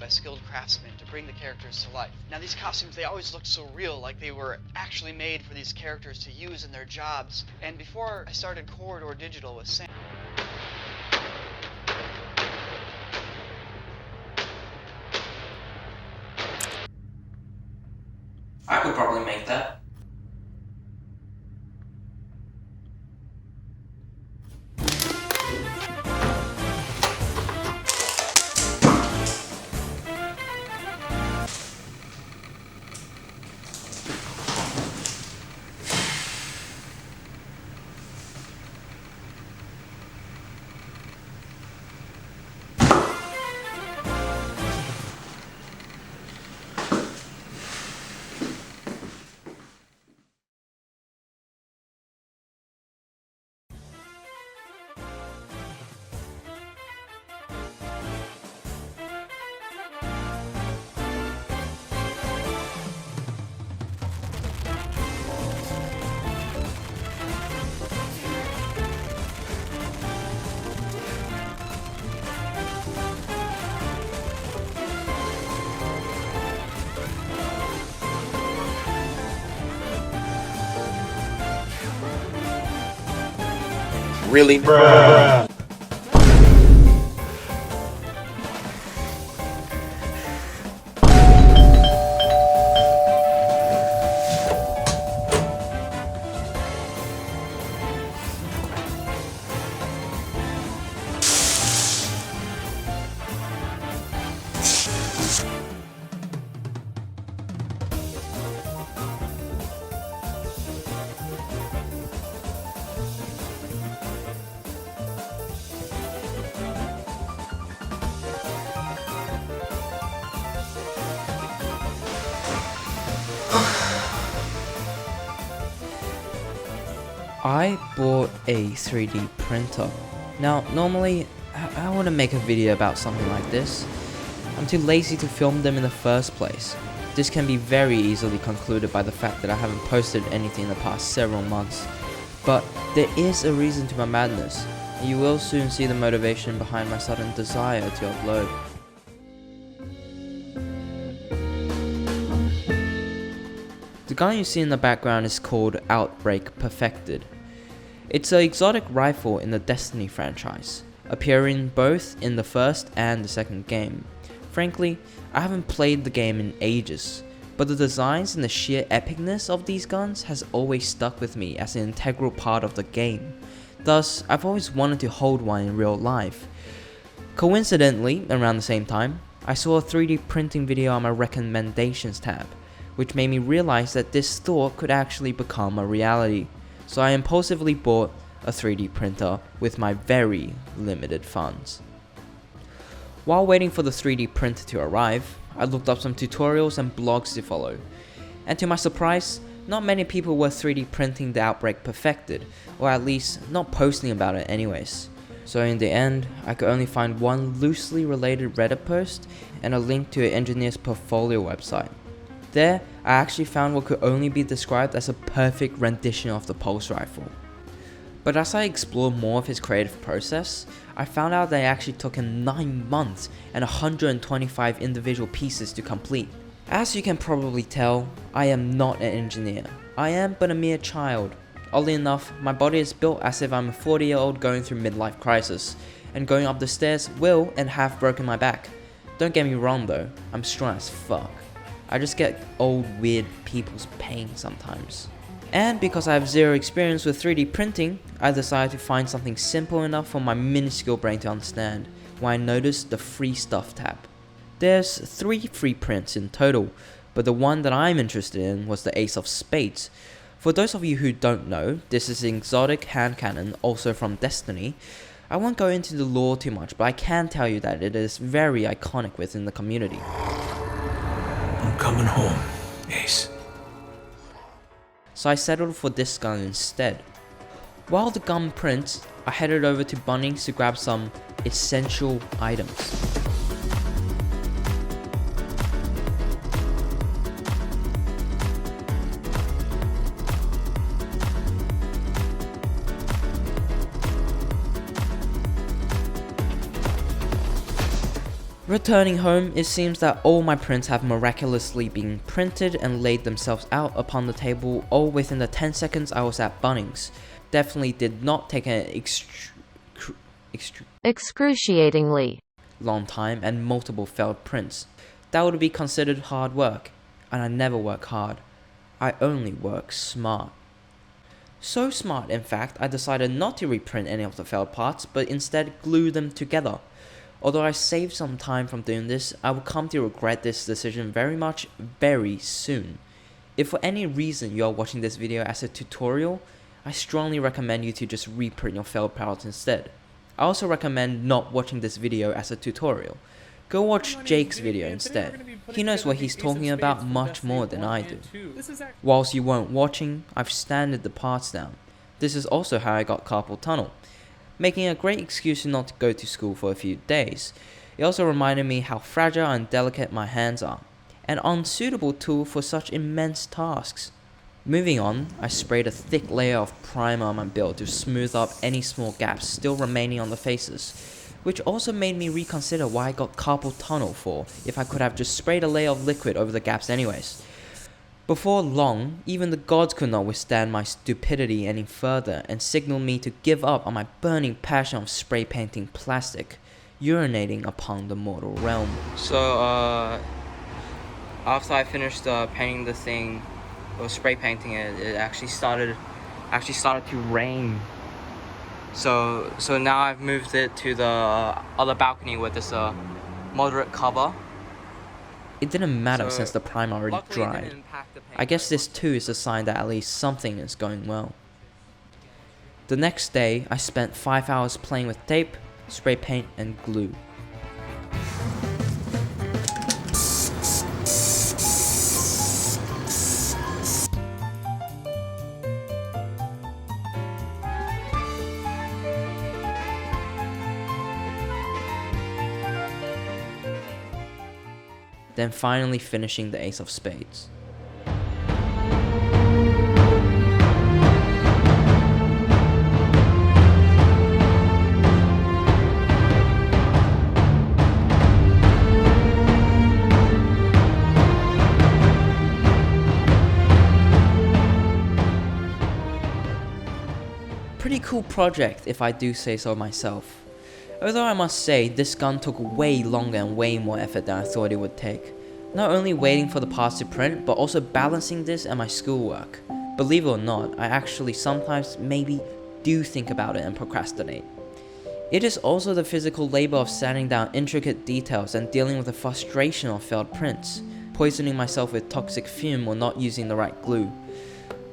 by skilled craftsmen to bring the characters to life. Now these costumes, they always looked so real, like they were actually made for these characters to use in their jobs. And before I started Corridor Digital with Sam, I could probably make that. Really? Bruh. I bought a 3D printer. Now, normally, I wouldn't make a video about something like this. I'm too lazy to film them in the first place. This can be very easily concluded by the fact that I haven't posted anything in the past several months. But there is a reason to my madness, and you will soon see the motivation behind my sudden desire to upload. The gun you see in the background is called Outbreak Perfected. It's an exotic rifle in the Destiny franchise, appearing both in the first and the second game. Frankly, I haven't played the game in ages, but the designs and the sheer epicness of these guns has always stuck with me as an integral part of the game. Thus, I've always wanted to hold one in real life. Coincidentally, around the same time, I saw a 3D printing video on my recommendations tab, which made me realize that this thought could actually become a reality. So I impulsively bought a 3D printer with my very limited funds. While waiting for the 3D printer to arrive, I looked up some tutorials and blogs to follow. And to my surprise, not many people were 3D printing the Outbreak Perfected, or at least not posting about it anyways. So in the end, I could only find one loosely related Reddit post and a link to an engineer's portfolio website. There, I actually found what could only be described as a perfect rendition of the pulse rifle. But as I explored more of his creative process, I found out that it actually took him 9 months and 125 individual pieces to complete. As you can probably tell, I am not an engineer. I am but a mere child. Oddly enough, my body is built as if I'm a 40-year-old going through midlife crisis, and going up the stairs will and have broken my back. Don't get me wrong though, I'm strong as fuck. I just get old weird people's pain sometimes. And because I have zero experience with 3D printing, I decided to find something simple enough for my minuscule brain to understand, when I noticed the free stuff tab. There's 3 free prints in total, but the one that I'm interested in was the Ace of Spades. For those of you who don't know, this is an exotic hand cannon, also from Destiny. I won't go into the lore too much, but I can tell you that it is very iconic within the community. I'm coming home, Ace. So I settled for this gun instead. While the gun prints, I headed over to Bunnings to grab some essential items. Returning home, it seems that all my prints have miraculously been printed and laid themselves out upon the table all within the 10 seconds I was at Bunnings. Definitely did not take an excruciatingly long time and multiple failed prints. That would be considered hard work, and I never work hard. I only work smart. So smart, in fact, I decided not to reprint any of the failed parts, but instead glue them together. Although I saved some time from doing this, I will come to regret this decision very soon. If for any reason you are watching this video as a tutorial, I strongly recommend you to just reprint your failed parts instead. I also recommend not watching this video as a tutorial. Go watch Jake's video instead. He knows what he's talking about much more than I do. Whilst you weren't watching, I've sanded the parts down. This is also how I got carpal tunnel, making a great excuse not to go to school for a few days. It also reminded me how fragile and delicate my hands are, an unsuitable tool for such immense tasks. Moving on, I sprayed a thick layer of primer on my build to smooth up any small gaps still remaining on the faces, which also made me reconsider why I got carpal tunnel for if I could have just sprayed a layer of liquid over the gaps anyways. Before long, even the gods could not withstand my stupidity any further and signaled me to give up on my burning passion of spray painting plastic, urinating upon the mortal realm. So, after I finished painting the thing, or spray painting it, it actually started to rain. So now I've moved it to the other balcony with this moderate cover. It didn't matter since the primer already dried. I guess this too is a sign that at least something is going well. The next day, I spent 5 hours playing with tape, spray paint, and glue. Then finally finishing the Ace of Spades. Pretty cool project if I do say so myself. Although I must say, this gun took way longer and way more effort than I thought it would take. Not only waiting for the parts to print, but also balancing this and my schoolwork. Believe it or not, I actually sometimes maybe do think about it and procrastinate. It is also the physical labor of sanding down intricate details and dealing with the frustration of failed prints, poisoning myself with toxic fume or not using the right glue.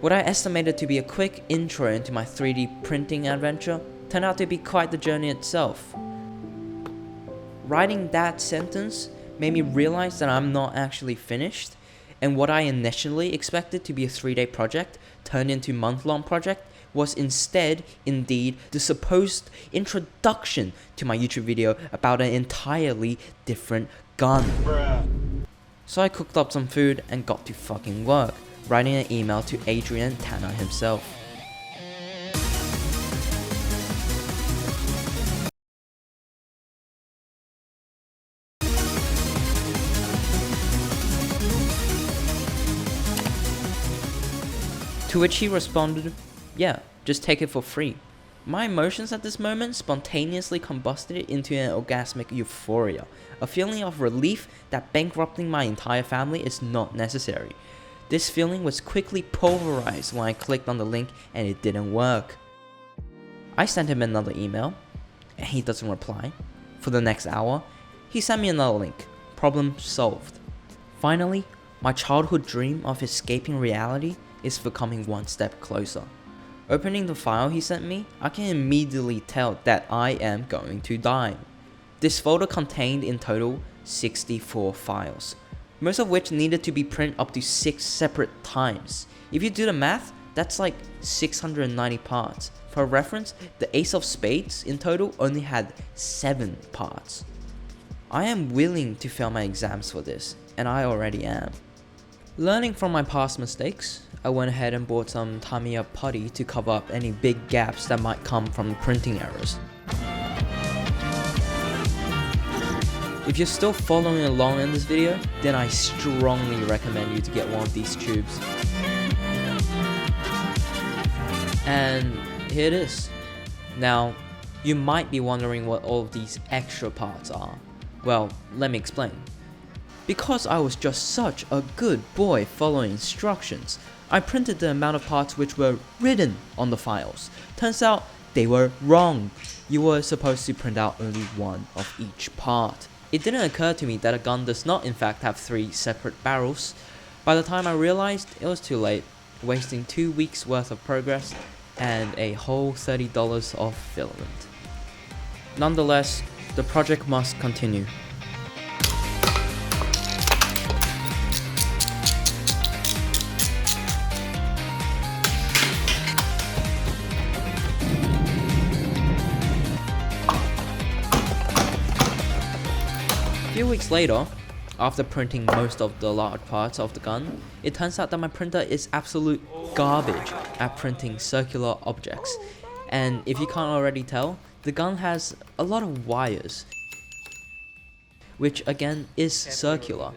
What I estimated to be a quick intro into my 3D printing adventure turned out to be quite the journey itself. Writing that sentence made me realize that I'm not actually finished, and what I initially expected to be a 3-day project turned into a month-long project was indeed the supposed introduction to my YouTube video about an entirely different gun. So I cooked up some food and got to fucking work, writing an email to Adrian Tanner himself. To which he responded, yeah, just take it for free. My emotions at this moment spontaneously combusted into an orgasmic euphoria, a feeling of relief that bankrupting my entire family is not necessary. This feeling was quickly pulverized when I clicked on the link and it didn't work. I sent him another email, and he doesn't reply. For the next hour, he sent me another link. Problem solved. Finally, my childhood dream of escaping reality is becoming one step closer. Opening the file he sent me, I can immediately tell that I am going to die. This folder contained in total 64 files, most of which needed to be printed up to 6 separate times. If you do the math, that's like 690 parts. For reference, the Ace of Spades in total only had 7 parts. I am willing to fail my exams for this, and I already am. Learning from my past mistakes, I went ahead and bought some Tamiya putty to cover up any big gaps that might come from printing errors. If you're still following along in this video, then I strongly recommend you to get one of these tubes. And here it is. Now, you might be wondering what all of these extra parts are. Well, let me explain. Because I was just such a good boy following instructions, I printed the amount of parts which were written on the files. Turns out they were wrong. You were supposed to print out only one of each part. It didn't occur to me that a gun does not in fact have 3 separate barrels. By the time I realized, it was too late, wasting 2 weeks worth of progress and a whole $30 of filament. Nonetheless, the project must continue. A few weeks later, after printing most of the large parts of the gun, it turns out that my printer is absolute garbage at printing circular objects. And if you can't already tell, the gun has a lot of wires, which again is circular.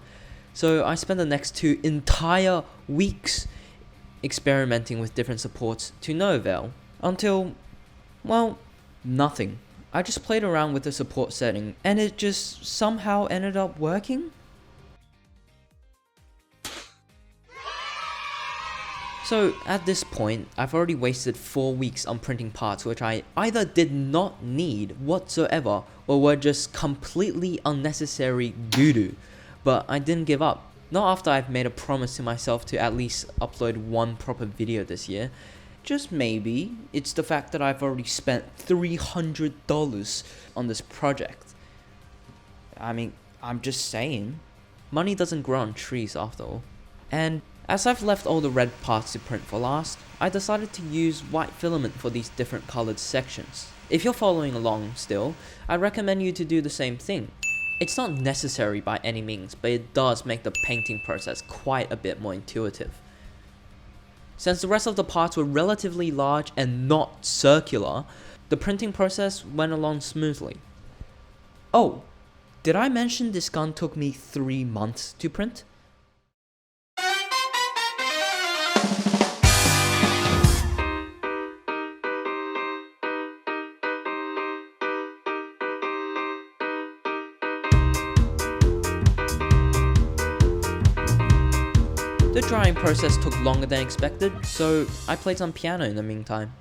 So I spent the next 2 entire weeks experimenting with different supports to no avail, until, well, nothing. I just played around with the support setting and it just somehow ended up working. So at this point, I've already wasted 4 weeks on printing parts which I either did not need whatsoever or were just completely unnecessary doo-doo. But I didn't give up. Not after I've made a promise to myself to at least upload 1 proper video this year. Just maybe it's the fact that I've already spent $300 on this project. I mean, I'm just saying. Money doesn't grow on trees after all. And as I've left all the red parts to print for last, I decided to use white filament for these different colored sections. If you're following along still, I recommend you to do the same thing. It's not necessary by any means, but it does make the painting process quite a bit more intuitive. Since the rest of the parts were relatively large and not circular, the printing process went along smoothly. Oh, did I mention this gun took me 3 months to print? The drying process took longer than expected, so I played some piano in the meantime.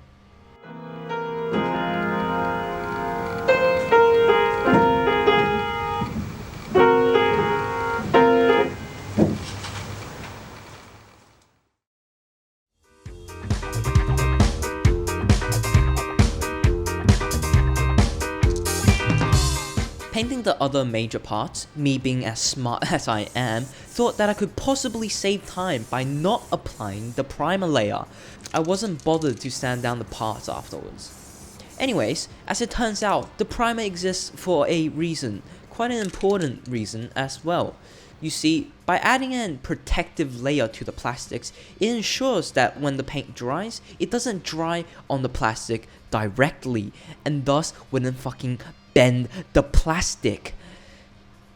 Painting the other major parts, me being as smart as I am, thought that I could possibly save time by not applying the primer layer. I wasn't bothered to sand down the parts afterwards. Anyways, as it turns out, the primer exists for a reason, quite an important reason as well. You see, by adding a protective layer to the plastics, it ensures that when the paint dries, it doesn't dry on the plastic directly, and thus wouldn't fucking bend the plastic.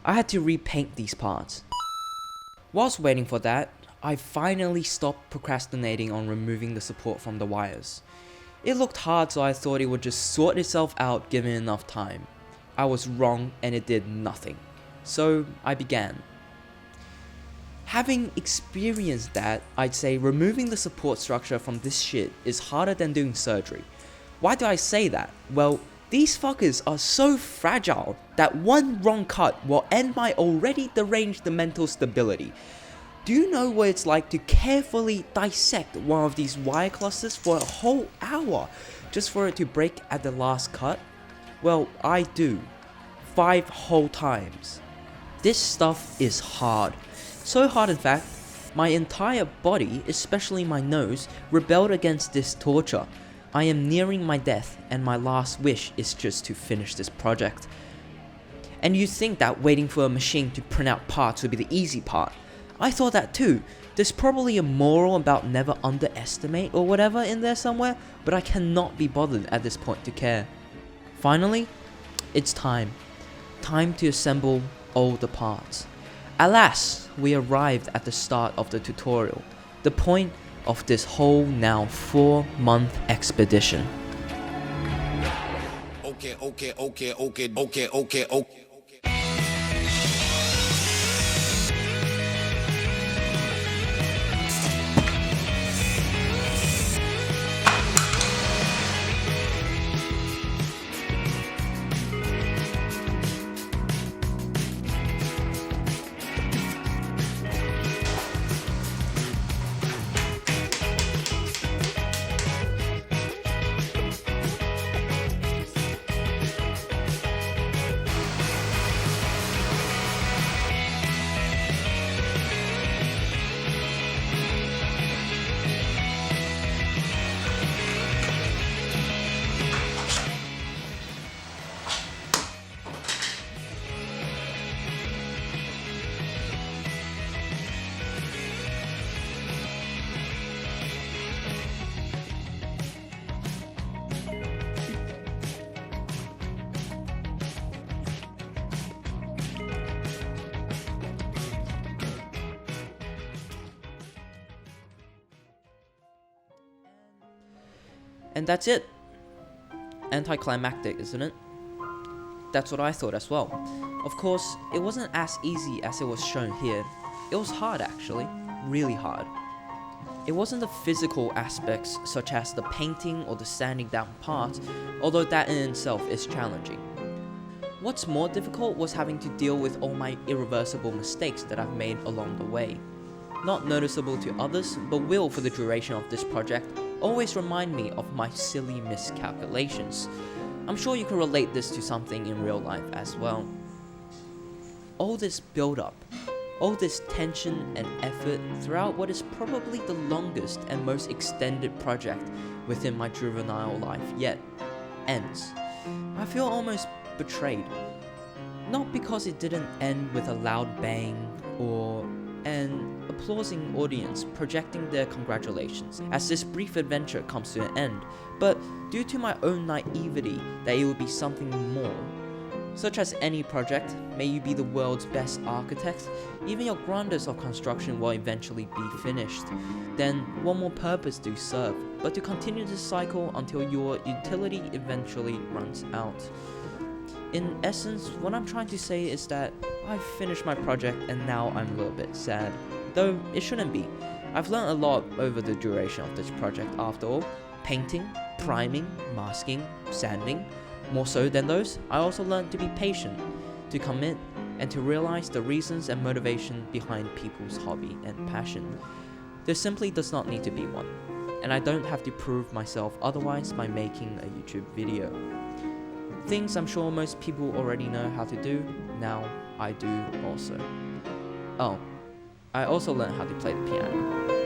I had to repaint these parts. Whilst waiting for that, I finally stopped procrastinating on removing the support from the wires. It looked hard, so I thought it would just sort itself out given enough time. I was wrong and it did nothing. So I began. Having experienced that, I'd say removing the support structure from this shit is harder than doing surgery. Why do I say that? Well, these fuckers are so fragile that one wrong cut will end my already deranged mental stability. Do you know what it's like to carefully dissect one of these wire clusters for a whole hour just for it to break at the last cut? Well, I do. 5 whole times. This stuff is hard. So hard in fact, my entire body, especially my nose, rebelled against this torture. I am nearing my death and my last wish is just to finish this project. And you'd think that waiting for a machine to print out parts would be the easy part. I thought that too. There's probably a moral about never underestimate or whatever in there somewhere, but I cannot be bothered at this point to care. Finally, it's time. Time to assemble all the parts. Alas, we arrived at the start of the tutorial, the point of this whole now 4-month expedition. Okay. And that's it. Anticlimactic, isn't it? That's what I thought as well. Of course, it wasn't as easy as it was shown here. It was hard actually, really hard. It wasn't the physical aspects such as the painting or the sanding down part, although that in itself is challenging. What's more difficult was having to deal with all my irreversible mistakes that I've made along the way. Not noticeable to others, but will for the duration of this project always remind me of my silly miscalculations. I'm sure you can relate this to something in real life as well. All this build-up, all this tension and effort throughout what is probably the longest and most extended project within my juvenile life yet ends. I feel almost betrayed. Not because it didn't end with a loud bang or an applauding audience projecting their congratulations as this brief adventure comes to an end, but due to my own naivety that it would be something more. Such as any project, may you be the world's best architect, even your grandest of construction will eventually be finished. Then what more purpose do you serve, but to continue this cycle until your utility eventually runs out. In essence, what I'm trying to say is that I've finished my project and now I'm a little bit sad. Though it shouldn't be. I've learned a lot over the duration of this project after all. Painting, priming, masking, sanding. More so than those, I also learned to be patient, to commit, and to realize the reasons and motivation behind people's hobby and passion. There simply does not need to be one, and I don't have to prove myself otherwise by making a YouTube video. Things I'm sure most people already know how to do, now I do also. Oh, I also learned how to play the piano.